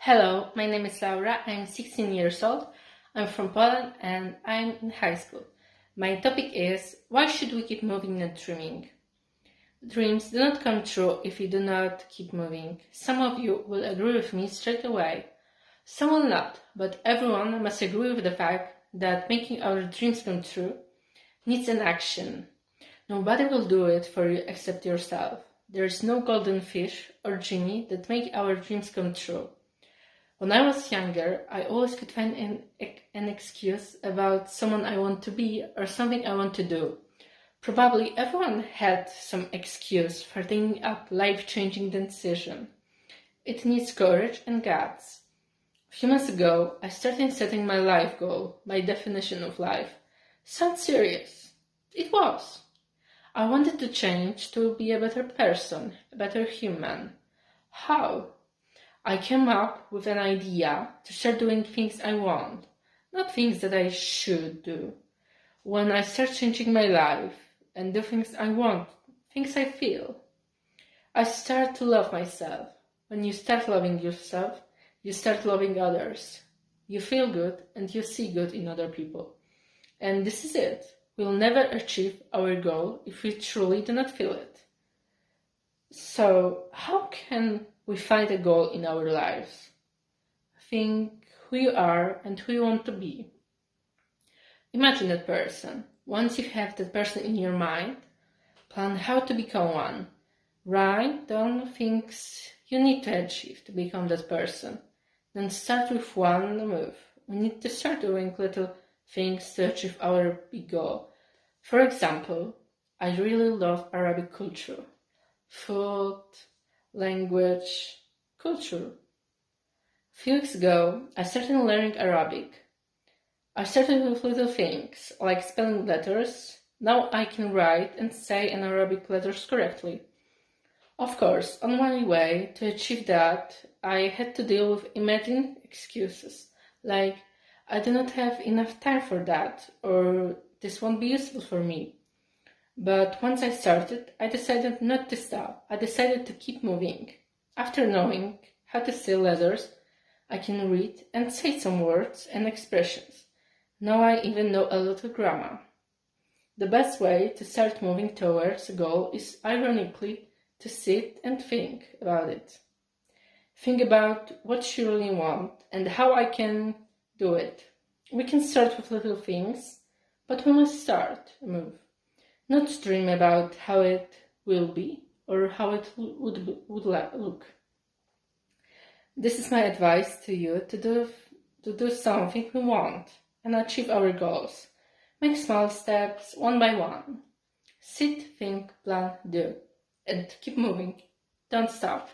Hello, my name is Laura. I'm 16 years old. I'm from Poland and I'm in high school. My topic is why should we keep moving and dreaming? Dreams do not come true if you do not keep moving. Some of you will agree with me straight away. Some will not, but everyone must agree with the fact that making our dreams come true needs an action. Nobody will do it for you except yourself. There is no golden fish or genie that make our dreams come true. When I was younger, I always could find an excuse about someone I want to be or something I want to do. Probably everyone had some excuse for taking up life-changing decision. It needs courage and guts. A few months ago, I started setting my life goal, my definition of life. Sounds serious. It was. I wanted to change to be a better person, a better human. How? I came up with an idea to start doing things I want, not things that I should do. When I start changing my life and do things I want, things I feel, I start to love myself. When you start loving yourself, you start loving others. You feel good and you see good in other people. And this is it. We'll never achieve our goal if we truly do not feel it. So, how can we find a goal in our lives? Think who you are and who you want to be. Imagine that person. Once you have that person in your mind, plan how to become one. Write down things you need to achieve to become that person. Then start with one move. We need to start doing little things to achieve our big goal. For example, I really love Arabic culture. Food, language, culture. A few weeks ago, I started learning Arabic. I started with little things, like spelling letters. Now I can write and say an Arabic letters correctly. Of course, on my way to achieve that, I had to deal with imagined excuses, like, I do not have enough time for that, or this won't be useful for me. But once I started, I decided not to stop. I decided to keep moving. After knowing how to say letters, I can read and say some words and expressions. Now I even know a little grammar. The best way to start moving towards a goal is, ironically, to sit and think about it. Think about what you really want and how I can do it. We can start with little things, but we must start a move. Not dream about how it will be or how it would look. This is my advice to you to do something we want and achieve our goals. Make small steps one by one. Sit, think, plan, do. And keep moving. Don't stop.